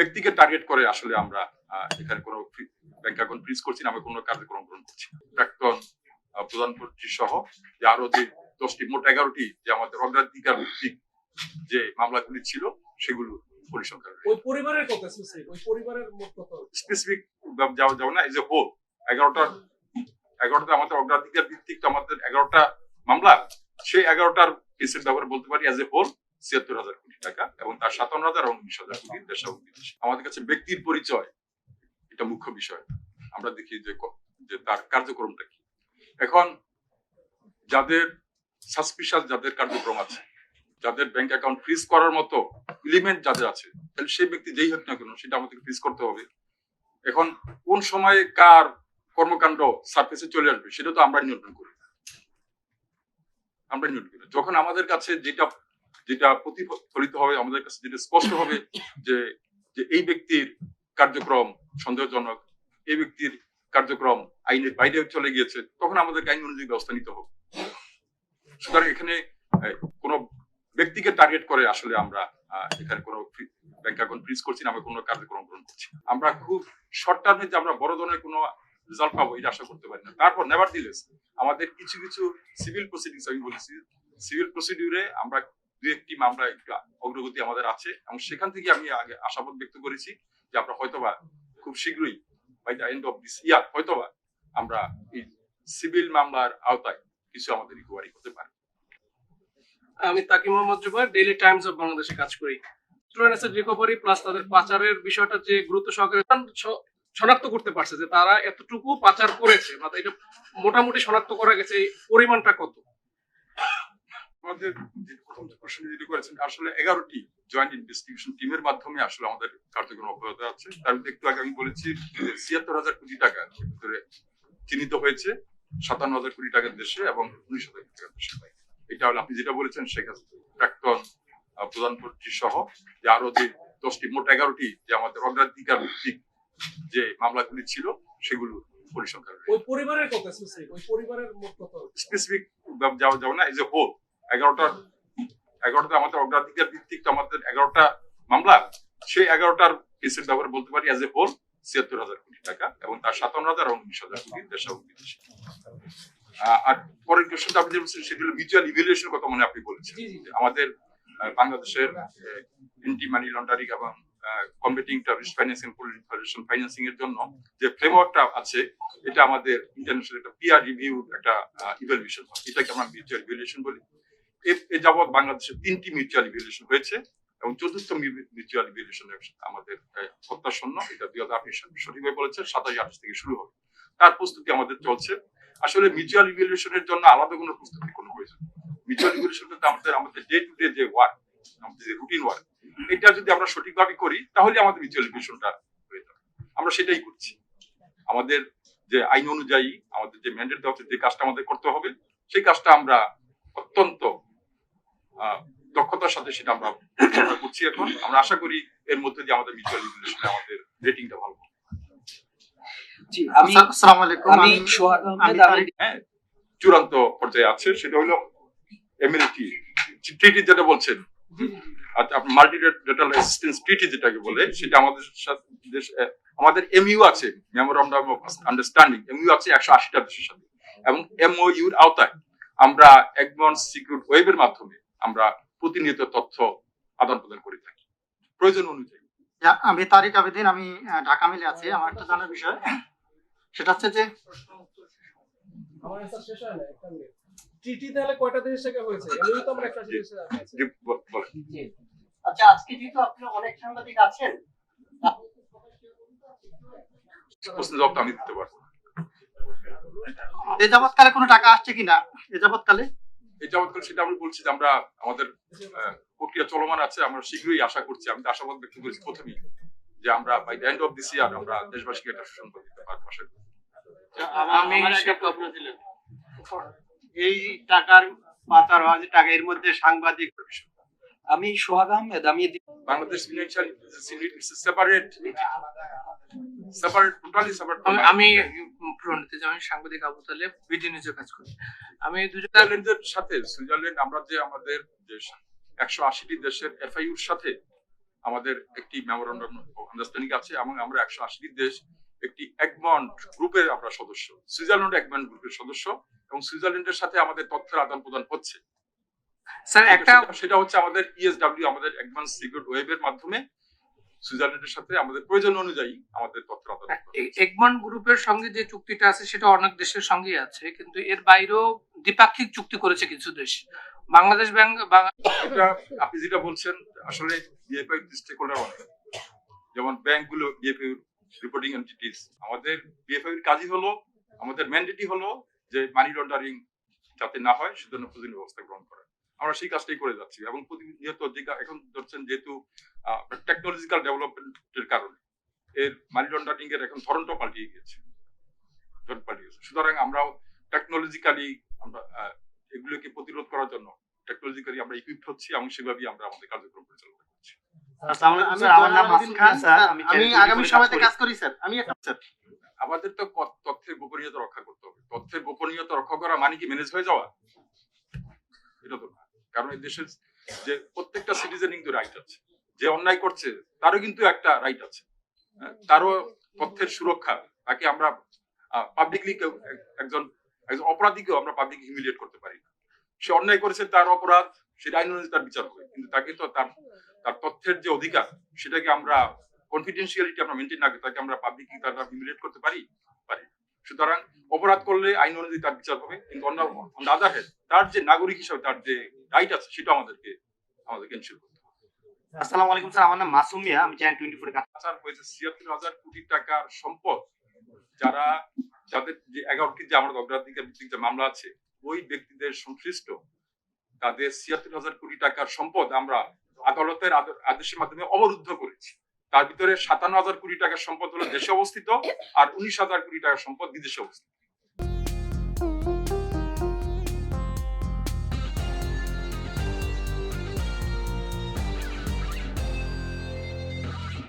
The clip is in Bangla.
ব্যক্তিকে টার্গেট করে আসলে আমরা এখানে কোনো ব্যাংক অ্যাকাউন্ট ফ্রিজ করছি না, আমরা কোনো কার্যক্রম গ্রহণ করছি। প্রাক্তন প্রধানমন্ত্রী সহ যে আরো যে 10টি মোট 11টি যে আমাদের অগ্রাধিকার ভিত্তিক যে মামলাগুলি ছিল সেগুলো পরিসংখ্যান ওই পরিবারের কথা স্পেসিফিক, ওই পরিবারের মোট কত স্পেসিফিক যাও না, এজ এ হোল 11টা আমাদের অগ্রাধিকার ভিত্তিক তো আমাদের 11টা মামলা, সেই 11টার কেসের ব্যাপারে বলতে পারি এজ এ হোল ৭৬,০০০ কোটি টাকা এবং তার ৫৭,০০০ এবং ১৯,০০০ কোটি দেশ এবং বিদেশে। আমাদের কাছে ব্যক্তির পরিচয় এটা মুখ্য বিষয়, আমরা দেখি যে তার কার্যক্রমটা কি। এখন যাদের সাসপিশাস, যাদের কার্যক্রম আছে, যাদের ব্যাংক অ্যাকাউন্ট ফ্রিজ করার মতো এলিমেন্ট যাদের আছে, তাহলে সেই ব্যক্তি যেই হোক না কেন সেটা আমাদেরকে ফ্রিজ করতে হবে। এখন কোন সময়ে কার কর্মকাণ্ড সার্ফেসে চলে আসবে সেটা তো আমরা নিয়ন্ত্রণ করি। যখন আমাদের কাছে যেটা প্রতিফলিত হবে, আমাদের কাছে যেটা স্পষ্ট হবে যে এই ব্যক্তির কার্যক্রম সন্দেহজনক, এই ব্যক্তির কার্যক্রম আইনের বাইরে চলে গিয়েছে, তখন আমাদেরকে আইন অনুযায়ী ব্যবস্থা নিতে হবে। সুতরাং এখানে কোনো ব্যক্তিকে টার্গেট করে আসলে আমরা এখানে কোনো ব্যাংক অ্যাকাউন্ট ফ্রিজ করছি না, আমরা কোনো কার্যক্রম গ্রহণ করছি। আমরা খুব শর্ট টার্মে যে আমরা বড় ধরনের কোনো রেজাল্ট পাবো এটা আশা করতে পারি না। তারপর নেভার দিলেস আমাদের কিছু সিভিল প্রসিডিংস, আমি বলেছি সিভিল প্রসিডিউরে আমরা দু একটি মামলা একটু অগ্রগতি আমাদের আছে এবং সেখান থেকে আমি আগে আশাবাদ ব্যক্ত করেছি যে আমরা হয়তোবা খুব শীঘ্রই by the end of this year হয়তোবা আমরা এই সিভিল মামলার আওতায় কিছু আমাদের রিকভারি করতে পারি। আমি Taki Mohammad Zubair, daily times of বাংলাদেশে কাজ করি। স্টুডেন্ট অ্যাসেট রিকভারি প্লাস তাদের পাচারের বিষয়টা যে গুরুত্ব সহকারে শনাক্ত করতে পারছে যে তারা এতটুকু পাচার করেছে, বা এটা মোটামুটি শনাক্ত করা গেছে, এই পরিমাণটা কত? আমাদের প্রথম প্রশ্ন যেটি করেছেন, আসলে 11টি জয়েন্ট ইনভেস্টিগেশন টিমের মাধ্যমে আসলে আমাদের কার্যক্রম অব্যাহত আছে। তার মধ্যে একটু আগে আমি বলেছি ৭৬,০০০ কোটি টাকা ভিতরে চিহ্নিত হয়েছে, ৫৭,০০০ কোটি টাকার দেশে এবং ১৯,০০০ কোটি টাকার দেশে। এটা হলো আপনি যেটা বলেছেন সেখানে প্রাক্তন প্রধানমন্ত্রী সহ যে আরো যে 10টি মোট 11টি যে আমাদের অগ্রাধিকার ভিত্তিক যে মামলাগুলি ছিল সেগুলো পরিসংখ্যান। ওই পরিবারের কথা স্পেসিফিক, ওই পরিবারের মোট কত স্পেসিফিক যাও না, এজ এ হোল 11টা আমাদের অগ্রাধিকার ভিত্তিক তো আমাদের 11টা মামলা, সেই 11টার কেসের ব্যাপারে বলতে পারি এজ এ হোল ৭৬,০০০ কোটি টাকা এবং তার ৫৭,০০০ এবং ১৯,০০০ কোটি দেশ এবং বিদেশে। আর পরের কোশ্চেনটা আপনি যে বলছেন সেটা হলো মিউচুয়াল ইভ্যালুয়েশনের কথা মনে আপনি বলেছেন। আমাদের বাংলাদেশের এন্টি মানি লন্ডারিং এবং combating terrorist financing political financing এর জন্য যে ফ্রেমওয়ার্কটা আছে, এটা আমাদের ইন্টারন্যাশনাল একটা পিয়ার রিভিউ একটা ইভ্যালুয়েশন হয়, এটাকে আমরা মিউচুয়াল ইভ্যালুয়েশন বলি। এ যাবৎ বাংলাদেশে 3টি মিউচুয়াল ইভ্যালুয়েশন হয়েছে এবং চতুর্থ মিউচুয়াল ইভ্যালুয়েশন আমাদের প্রত্যাশন্য, এটা 2008 সঠিকভাবে বলেছে 27-28 থেকে শুরু হবে। তার প্রস্তুতি আমাদের চলছে। আসলে মিউচুয়াল ইভ্যালুয়েশনের জন্য আলাদা কোনো প্রস্তুতি কোনো প্রয়োজন। মিউচুয়াল ইভ্যালুয়েশনটা আমাদের ডে টু ডে যে ওয়ার্ক, আমাদের যে রুটিন ওয়ার্ক, এটা যদি আমরা সঠিকভাবে করি তাহলে আমাদের মিউচুয়াল ইভ্যালুয়েশনটা হয়ে যাবে। আমরা সেটাই করছি। আমাদের যে আইন অনুযায়ী আমাদের যে ম্যান্ডেট দেওয়া যে কাজটা আমাদের করতে হবে, সেই কাজটা আমরা অত্যন্ত দক্ষতার সাথে সেটা আমরা করছি। এখন আমরা আশা করি এর মধ্যে দিয়ে আমাদের মিউচুয়াল ইভ্যালুয়েশনে আমাদের রেটিংটা ভালো হবে। জি, আসসালামু আলাইকুম। আমি সোহাগ আহমেদ, চূড়ান্ত পর্যায়ে আছে, সেটা হলো এমএলটি ট্রিটি যেটা বলছেন, আপনি মাল্টিলেটারাল অ্যাসিস্ট্যান্স ট্রিটি যেটাকে বলে, সেটা আমাদের সাথে আমাদের এমইউ আছে, মেমোরান্ডাম অফ আন্ডারস্ট্যান্ডিং এমইউ আছে 180টা দেশের সাথে, এবং এমওইউ এর আওতায় আমরা এডভান্স সিকিউর ওয়েবের মাধ্যমে আমরা প্রতিনিয়ত তথ্য আদান প্রদান করে থাকি প্রয়োজন অনুযায়ী। আমি তারিক আবেদিন, আমি ঢাকা মিলে আছি। আমার একটা জানার বিষয় সেটা হচ্ছে যে আমার অ্যানসার শেষ হয় না, একটা মিনিট। ট্রিটি তাহলে কয়টা দেশের সাথে হয়েছে? এমনি তো আমরা একটা দেশে আছে। আচ্ছা, আজকে যেহেতু আপনারা অনেক সাংবাদিক আছেন, প্রশ্নের জবাবটা আমি দিতে পারবো না। এ যাবৎকালে কোনো টাকা আসছে কিনা? এ যাবৎকালে সেটা আমি বলছি যে আমরা আমাদের প্রক্রিয়া চলমান আছে, আমরা শীঘ্রই আশা করছি, আমি তো আশাবাদ ব্যক্ত করেছি প্রথমেই যে আমরা by the end of this year আমরা দেশবাসীকে একটা সুসংবাদ দিতে পারবো আশা করি। এই টাকার পাচার হওয়া যে টাকা, এর মধ্যে সাংবাদিক, আমি সোহাগ আহমেদ, আমি Bangladesh financial separate totally separate. আমি সাংবাদিক আবু তালেব, বিডি নিউজে কাজ করি। আমি সুইজারল্যান্ডের সাথে সুইজারল্যান্ড আমরা যে আমাদের যে 180টি দেশের এফআইউর সাথে আমাদের একটি মেমোরান্ডাম অফ আন্ডারস্ট্যান্ডিং আছে এবং আমরা 180 দেশ একটি এগমন্ট গ্রুপের আমরা সদস্য, সুইজারল্যান্ড এগমন্ট গ্রুপের সদস্য, এবং সুইজারল্যান্ডের সাথে আমাদের তথ্যের আদান প্রদান হচ্ছে। স্যার একটা সেটা হচ্ছে আমাদের ইএসডব্লিউ, আমাদের অ্যাডভান্স সিকিউরিটি ওয়েবের মাধ্যমে সুইজারল্যান্ডের সাথে আমাদের প্রয়োজন অনুযায়ী আমাদের তথ্য আদান প্রদান হচ্ছে। এগমন্ট গ্রুপের সঙ্গে যে চুক্তিটা আছে সেটা অনেক দেশের সঙ্গেই আছে, কিন্তু এর বাইরেও দ্বিপাক্ষিক চুক্তি করেছে কিছু দেশ। বাংলাদেশ ব্যাংক এটা আপনি যেটা বলছেন আসলে বিএফআই স্টেক হোল্ডার অনেক, যেমন ব্যাংকগুলো বিএফআই রিপোর্টিং এন্টিটিস। আমাদের বিএফআই এর কাজই হলো, আমাদের ম্যান্ডেটই হলো যে মানি লন্ডারিং যাতে না হয় সেজন্য প্রয়োজনীয় ব্যবস্থা গ্রহণ করা। আমরা সেই কাজটাই করে যাচ্ছি এবং প্রতিনিয়ত যে এখন ধরছেন যেহেতু টেকনোলজিক্যাল ডেভেলপমেন্টের কারণে এর মানি লন্ডারিং এর এখন ধরনটা পাল্টিয়ে গেছে। সুতরাং আমরাও টেকনোলজিক্যালি আমরা এগুলোকে প্রতিরোধ করার জন্য টেকনোলজিক্যালি আমরা ইকুইপড হচ্ছি এবং সেভাবেই আমরা আমাদের কার্যক্রম পরিচালনা করছি। স্যার, আমার নাম মাসুম খান স্যার, আমি আগামী সময়তে কাজ করি স্যার। আমাদের তো তথ্যের গোপনীয়তা রক্ষা করতে হবে। তথ্যের গোপনীয়তা রক্ষা করা মানে কি ম্যানেজ হয়ে যাওয়া? এটা তো না, কারণ এই দেশের যে প্রত্যেকটা সিটিজেন কিন্তু রাইট আছে, যে অন্যায় করছে তারও কিন্তু একটা রাইট আছে, তারও তথ্যের সুরক্ষা। তাকে আমরা পাবলিকলি একজন অপরাধীকেও আমরা পাবলিক হিউমিলিয়েট করতে পারি না। সে অন্যায় করেছে, তার অপরাধ, সেটা আইন অনুযায়ী তার বিচার হবে, কিন্তু তাকে তো তার তথ্যের যে অধিকার সেটাকে আমরা কনফিডেন্সিয়ালিটি আমরা মেনটেন না করে তাকে আমরা পাবলিকলি তারা হিউমিলিয়েট করতে পারি। সুতরাং অপরাধ করলে আইন অনুযায়ী তার বিচার হবে, কিন্তু অন দা আদার হ্যান্ড তার যে নাগরিক হিসাবে তার যে রাইট আছে সেটা আমাদেরকে এনশিওর করতে হবে। আসসালামু আলাইকুম স্যার, আমার নাম মাসুম মিয়া, আমি চ্যানেল 24 কাজ। পাচার হয়েছে ৭৬,০০০ কোটি টাকার সম্পদ, যাদের যে 11টি যে আমাদের অগ্রাধিকার ভিত্তিক যে মামলা আছে ওই ব্যক্তিদের সংশ্লিষ্ট তাদের ৭৬,০০০ কোটি টাকার সম্পদ আমরা আদালতের আদেশের মাধ্যমে অবরুদ্ধ করেছি। তার ভিতরে ৫৭,০০০ কোটি টাকার সম্পদ হলো দেশে অবস্থিত আর ১৯,০০০ কোটি টাকার সম্পদ বিদেশে অবস্থিত।